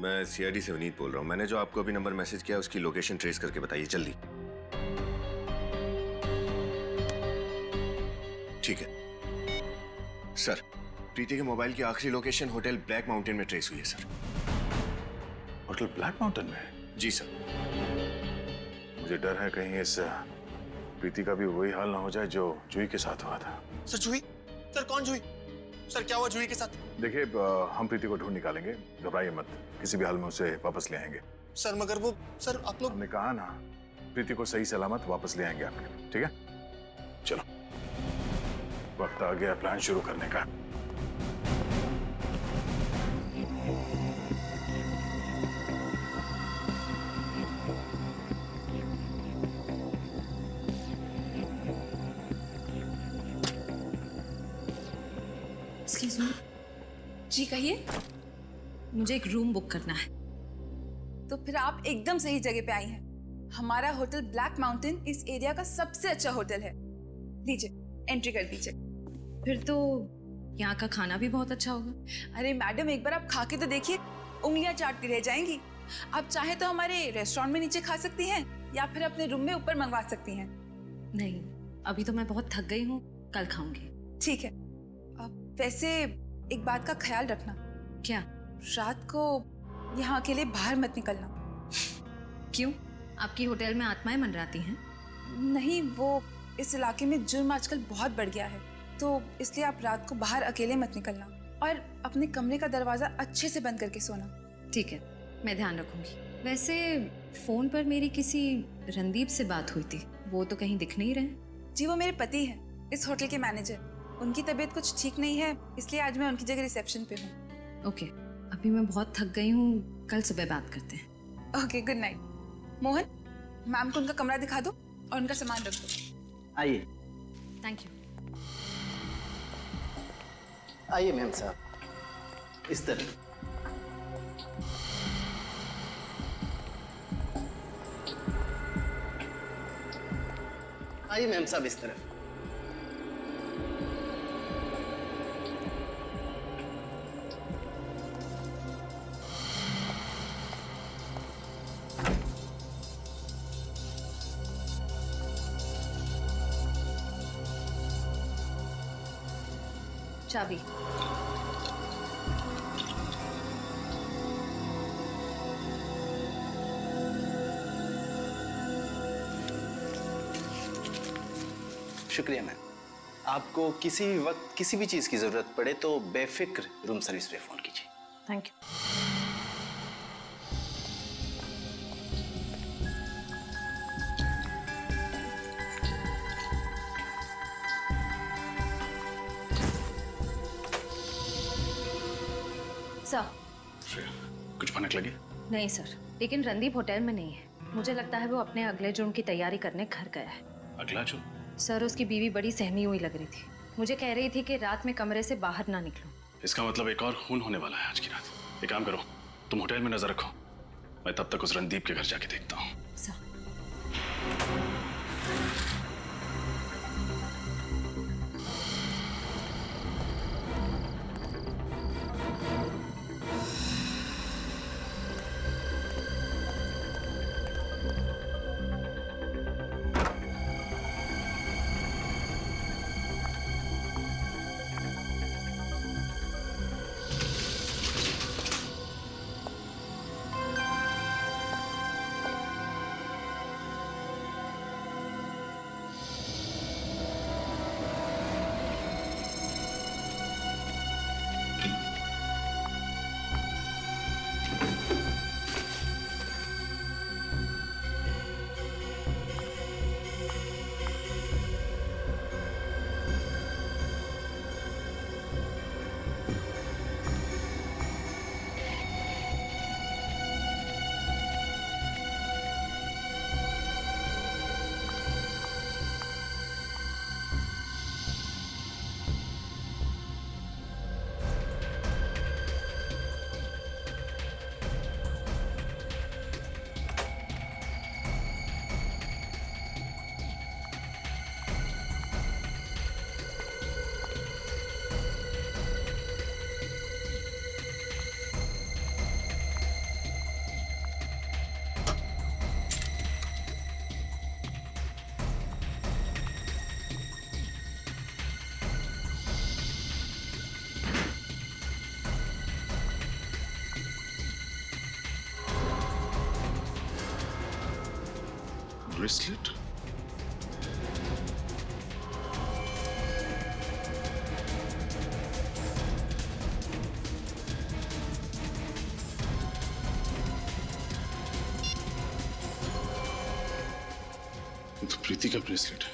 मैं सीआईडी से विनीत बोल रहा हूँ। मैंने जो आपको अभी नंबर मैसेज किया उसकी लोकेशन ट्रेस करके बताइए जल्दी। ठीक है सर, प्रीति के मोबाइल की आखिरी लोकेशन होटल ब्लैक माउंटेन में ट्रेस हुई है सर। होटल ब्लैक माउंटेन में? जी सर। मुझे डर है कहीं इस प्रीति का भी वही हाल ना हो जाए जो जूही के साथ हुआ था। सर जूही? सर कौन जूही? सर क्या हुआ जूही के साथ? देखिए, हम प्रीति को ढूंढ निकालेंगे, घबराइए मत। किसी भी हाल में उसे वापस ले आएंगे। सर मगर वो, सर आप लोग। हमने कहा ना, प्रीति को सही सलामत वापस ले आएंगे आपके। ठीक है, चलो, वक्त आ गया प्लान शुरू करने का। Excuse me. जी कहिए। मुझे एक रूम बुक करना है। तो फिर आप एकदम सही जगह पे आई हैं। हमारा होटल ब्लैक माउंटेन इस एरिया का सबसे अच्छा होटल है। लीजिए, एंट्री कर दीजिए। फिर तो यहाँ का खाना भी बहुत अच्छा होगा। अरे मैडम, एक बार आप खा के तो देखिए, उंगलियां चाटती रह जाएंगी। आप चाहे तो हमारे रेस्टोरेंट में नीचे खा सकती हैं या फिर अपने रूम में ऊपर मंगवा सकती हैं। नहीं, अभी तो मैं बहुत थक गई हूँ, कल खाऊंगी। ठीक है। वैसे एक बात का ख्याल रखना। क्या? रात को यहाँ अकेले बाहर मत निकलना। क्यों? आपकी होटल में आत्माएं मंडराती हैं? नहीं, वो इस इलाके में जुर्म आजकल बहुत बढ़ गया है, तो इसलिए आप रात को बाहर अकेले मत निकलना और अपने कमरे का दरवाजा अच्छे से बंद करके सोना। ठीक है, मैं ध्यान रखूंगी। वैसे फोन पर मेरी किसी रणदीप से बात हुई थी, वो तो कहीं दिख नहीं रहे। जी, वो मेरे पति हैं, इस होटल के मैनेजर। उनकी तबीयत कुछ ठीक नहीं है, इसलिए आज मैं उनकी जगह रिसेप्शन पे हूँ। ओके, अभी मैं बहुत थक गई हूँ, कल सुबह बात करते हैं। Okay, good night. Mohan, ma'am को उनका कमरा दिखा दो और उनका सामान रख दो। आइए। Thank you. आइए मैम साहब, इस तरह। आइए मैम साहब, इस तरफ। चाबी। शुक्रिया मैम, आपको किसी भी वक्त किसी भी चीज की जरूरत पड़े तो बेफिक्र रूम सर्विस पे फोन कीजिए। Thank you. सर, श्रेया, कुछ भनक लगी? नहीं सर, लेकिन रणदीप होटल में नहीं है। मुझे लगता है वो अपने अगले जुर्म की तैयारी करने घर गया है। अगला जुर्म? सर, उसकी बीवी बड़ी सहमी हुई लग रही थी। मुझे कह रही थी कि रात में कमरे से बाहर ना निकलूं। इसका मतलब एक और खून होने वाला है आज की रात। एक काम करो, तुम होटल में नजर रखो, मैं तब तक उस रणदीप के घर जाके देखता हूँ। ब्रेसलेट? तो प्रीति का ब्रेसलेट है,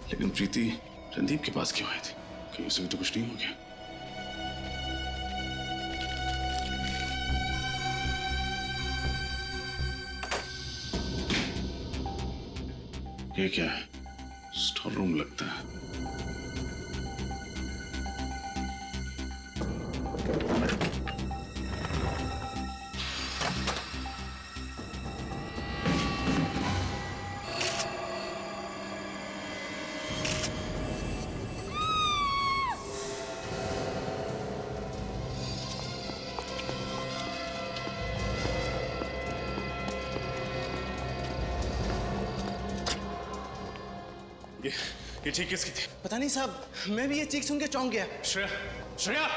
लेकिन प्रीति रणदीप के पास क्यों आई थी? कहीं उसे भी तो कुछ नहीं हो गया? ये क्या है? स्टोर रूम लगता है। ये चीख किसकी थी? पता नहीं साहब, मैं भी ये चीख सुन के चौंक गया। श्रेया, श्रेया,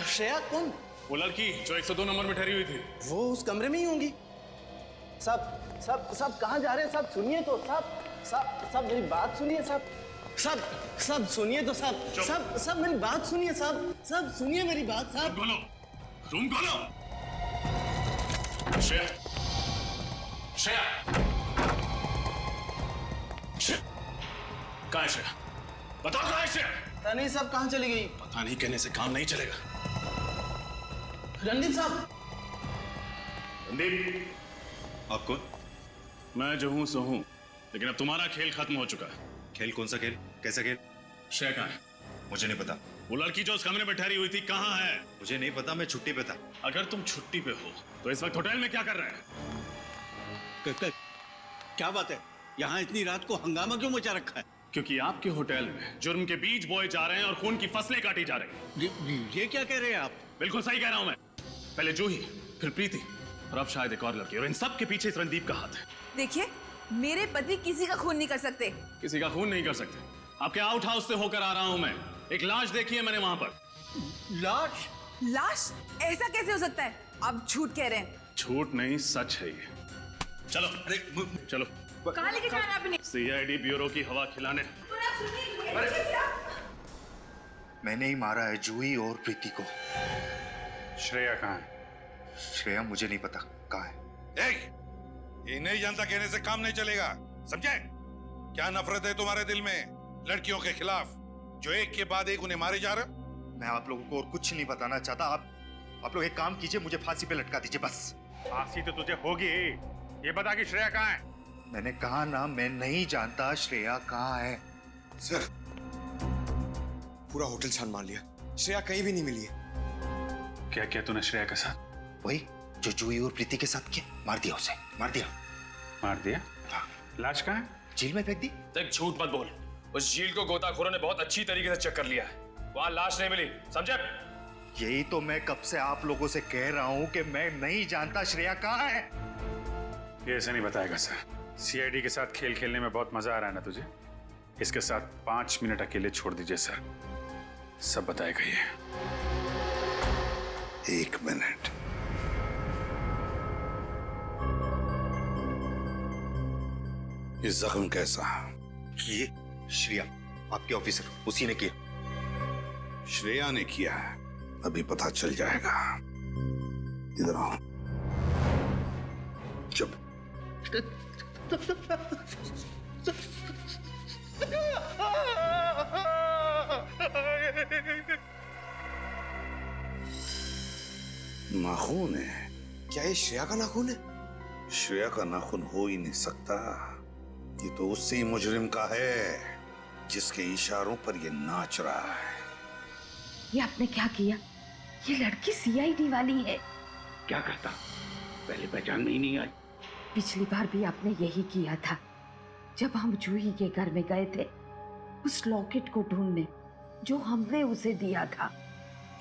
श्रेया कौन? वो लड़की जो 102 नंबर में ठहरी हुई थी। वो उस कमरे में ही होंगी। साहब साहब साहब कहाँ जा रहे हैं साहब? सुनिए तो साहब, साहब साहब मेरी बात सुनिए साहब, साहब साहब सुनिए तो साहब, साहब साहब मेरी बात सुनिए साहब, साहब सुनिए मेरी बात साहब। खोलो, रूम खोलो। श्रेया, श्रेया, श्रेया, कहाँ है श्रेया? बताओ कहाँ है श्रेया? पता नहीं साहब कहाँ चली गई। पता नहीं कहने से काम नहीं चलेगा। रणदीप साहब। रणदीप, आप कौन? मैं जो हूं सो हूं, लेकिन अब तुम्हारा खेल खत्म हो चुका है। खेल? कौन सा खेल? कैसा खेल? श्रेया कहाँ है? मुझे नहीं पता। वो लड़की जो उस कमरे में ठहरी हुई थी कहाँ है? मुझे नहीं पता, मैं छुट्टी पे था। अगर तुम छुट्टी पे हो तो इस वक्त होटल में क्या कर रहे हैं? क्या बात है? यहाँ इतनी रात को हंगामा क्यों मचा रखा है? क्योंकि आपके होटल में जुर्म के बीज बोए जा रहे हैं और खून की फसलें काटी जा रही हैं। ये क्या कह रहे हैं आप? बिल्कुल सही कह रहा हूं मैं। पहले जूही, फिर प्रीति और अब शायद एक और लड़की, और इन सब के पीछे इस रणदीप का हाथ है। देखिए, मेरे पति किसी का खून नहीं कर सकते। किसी का खून नहीं कर सकते। आपके आउट हाउस से होकर आ रहा हूं मैं। एक लाश देखी है मैंने वहां पर। लाश? लाश? ऐसा कैसे हो सकता है? आप झूठ कह रहे हैं। झूठ नहीं, सच है ये। चलो, अरे चलो। कहाँ लेके जा रहे हैं अपने? CID ब्यूरो की हवा खिलाने। मैंने ही मारा है जूही और प्रीति को। श्रेया कहाँ है? श्रेया मुझे नहीं पता कहाँ है। ये नहीं जानता कहने से काम नहीं चलेगा, समझे? क्या नफरत है तुम्हारे दिल में लड़कियों के खिलाफ जो एक के बाद एक उन्हें मारे जा रहे हो? मैं आप लोगों को और कुछ नहीं बताना चाहता। आप लोग एक काम कीजिए, मुझे फांसी पे लटका दीजिए बस। फांसी तो तुझे होगी। ये बता कि श्रेया कहाँ है? मैंने कहा ना, मैं नहीं जानता श्रेया कहाँ है। सर, पूरा होटल छान मार लिया, श्रेया कहीं भी नहीं मिली है। क्या किया तूने श्रेया के साथ? वही जो जूही और प्रीति के साथ किया, मार दिया उसे, मार दिया। मार दिया? हाँ। लाश कहाँ है? झील में फेंक दी। देख, झूठ मत बोल। उस झील को गोताखोरों ने बहुत अच्छी तरीके से चेक कर लिया है, वहां लाश नहीं मिली, समझे? यही तो मैं कब से आप लोगों से कह रहा हूं कि मैं नहीं जानता श्रेया कहाँ है। ये ऐसे नहीं बताएगा सर। सीआईडी के साथ खेल खेलने में बहुत मजा आ रहा है ना तुझे? इसके साथ 5 मिनट अकेले छोड़ दीजिए सर, सब बताएगा ये। 1 मिनट। ये जख्म कैसा? ये श्रेया, आपके ऑफिसर, उसी ने किया। श्रेया ने किया है, अभी पता चल जाएगा। इधर आओ। चुप। नाखून है। क्या ये श्रेया का नाखून है? श्रेया का नाखून हो ही नहीं सकता। ये तो उसी मुजरिम का है जिसके इशारों पर ये नाच रहा है। ये आपने क्या किया? ये लड़की सीआईडी वाली है। क्या करता, पहले पहचान में ही नहीं आई। पिछली बार भी आपने यही किया था, जब हम जूही के घर में गए थे उस लॉकेट को ढूंढने जो हमने उसे दिया था।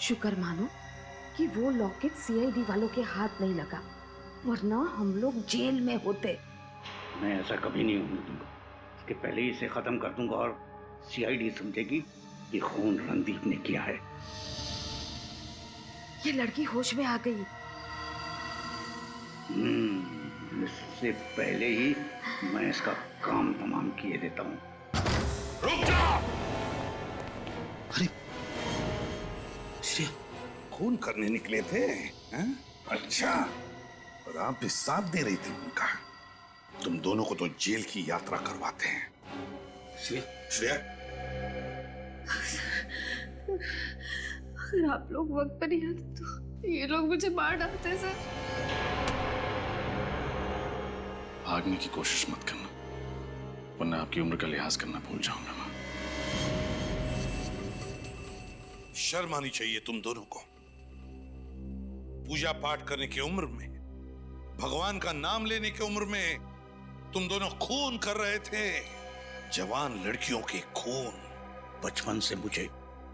शुक्र मानो कि वो लॉकेट सीआईडी वालों के हाथ नहीं लगा, वरना हम लोग जेल में होते। मैं ऐसा कभी नहीं होने दूंगा। इसके पहले ही इसे खत्म कर दूंगा और सीआईडी समझेगी ये खून रणदीप ने किया है। ये लड़की होश में आ गई। इससे पहले ही मैं इसका काम तमाम किए देता हूँ। रुक जा! अरे श्रेया खून करने निकले थे हैं? अच्छा, और आप भी साथ दे रही थी उनका। तुम दोनों को तो जेल की यात्रा करवाते हैं। श्रेया, अगर आप लोग वक्त पर नहीं आते तो ये लोग मुझे मार डालते सर। भागने की कोशिश मत करना, वरना आपकी उम्र का लिहाज करना भूल जाऊंगा मैं। शर्म आनी चाहिए तुम दोनों को। पूजा पाठ करने की उम्र में, भगवान का नाम लेने की उम्र में तुम दोनों खून कर रहे थे। जवान लड़कियों के खून। बचपन से मुझे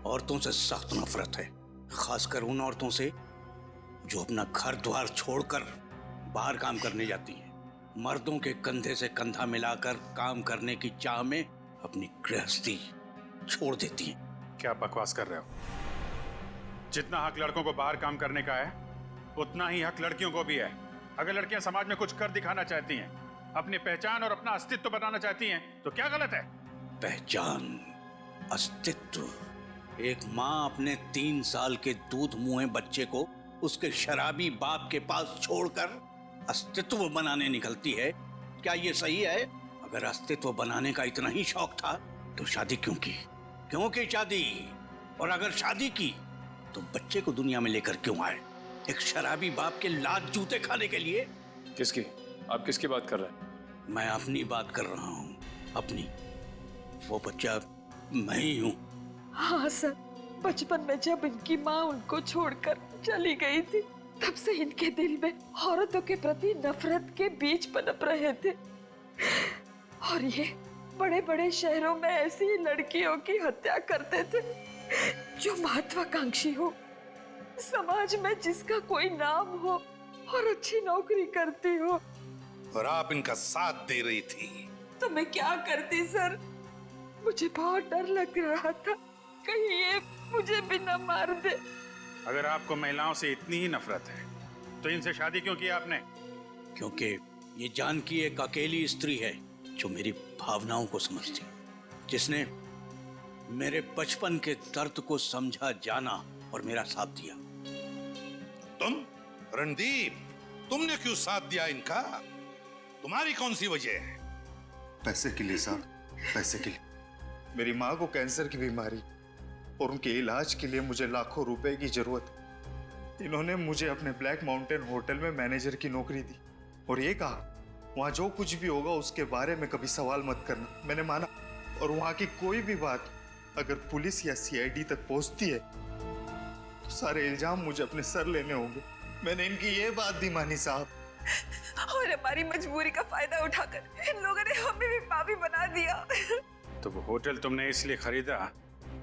औरतों से सख्त नफरत है, खासकर उन औरतों से जो अपना घर द्वार छोड़कर बाहर काम करने जाती हैं, मर्दों के कंधे से कंधा मिलाकर काम करने की चाह में अपनी गृहस्थी छोड़ देती हैं। क्या बकवास कर रहे हो? जितना हक लड़कों को बाहर काम करने का है, उतना ही हक लड़कियों को भी है। अगर लड़कियां समाज में कुछ कर दिखाना चाहती हैं, अपनी पहचान और अपना अस्तित्व बनाना चाहती हैं, तो क्या गलत है? पहचान, अस्तित्व। एक माँ अपने 3 साल के दूध मुंहे बच्चे को उसके शराबी बाप के पास छोड़कर अस्तित्व बनाने निकलती है, क्या ये सही है? अगर अस्तित्व बनाने का इतना ही शौक था तो शादी क्यों की? क्यों की शादी? और अगर शादी की तो बच्चे को दुनिया में लेकर क्यों आए? एक शराबी बाप के लात जूते खाने के लिए? किसकी? आप किसकी बात कर रहे हैं? मैं अपनी बात कर रहा हूँ, अपनी। वो बच्चा मैं ही हूँ। हाँ सर, बचपन में जब इनकी माँ उनको छोड़कर चली गई थी, तब से इनके दिल में औरतों के प्रति नफरत के बीज पनप रहे थे। और ये बड़े बड़े शहरों में ऐसी लड़कियों की हत्या करते थे जो महत्वाकांक्षी हो, समाज में जिसका कोई नाम हो और अच्छी नौकरी करती हो। और आप इनका साथ दे रही थी। तो मैं क्या करती सर? मुझे बहुत डर लग रहा था, कहीं ये मुझे भी न मार दे। अगर आपको महिलाओं से इतनी ही नफरत है तो इनसे शादी क्यों की आपने? क्योंकि ये जानकी एक अकेली स्त्री है जो मेरी भावनाओं को समझती, जिसने मेरे बचपन के दर्द को समझा जाना और मेरा साथ दिया। तुम रणदीप, तुमने क्यों साथ दिया इनका? तुम्हारी कौन सी वजह है? पैसे के लिए साहब, पैसे के लिए। मेरी माँ को कैंसर की बीमारी और उनके इलाज के लिए मुझे लाखों रुपए की जरूरत। इन्होंने मुझे अपने ब्लैक माउंटेन होटल में मैनेजर की नौकरी दी और ये कहा वहां जो कुछ भी होगा उसके बारे में कभी सवाल मत करना। मैंने माना और वहां की कोई भी बात अगर पुलिस या सीआईडी तक पहुंचती है तो सारे इल्जाम मुझे अपने सर लेने होंगे। मैंने इनकी ये बात भी मानी साहब। और हमारी मजबूरी का फायदा उठाकर इन लोगों ने हमें भी पापी बना दिया। तो वो होटल तुमने इसलिए खरीदा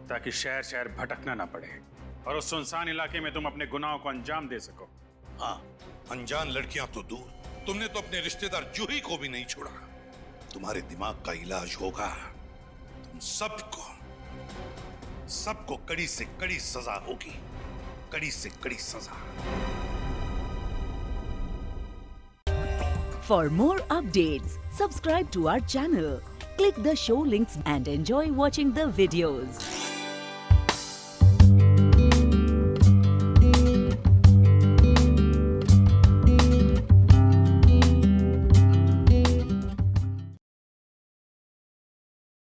ताकि शहर शहर भटकना ना पड़े और उस सुनसान इलाके में तुम अपने गुनाहों को अंजाम दे सको। हाँ, अनजान लड़कियां तो दूर, तुमने तो अपने रिश्तेदार जूही को भी नहीं छोड़ा। तुम्हारे दिमाग का इलाज होगा। तुम सबको कड़ी से कड़ी सजा होगी, कड़ी से कड़ी सजा। For more updates, subscribe to our channel, click the show links and enjoy watching the videos.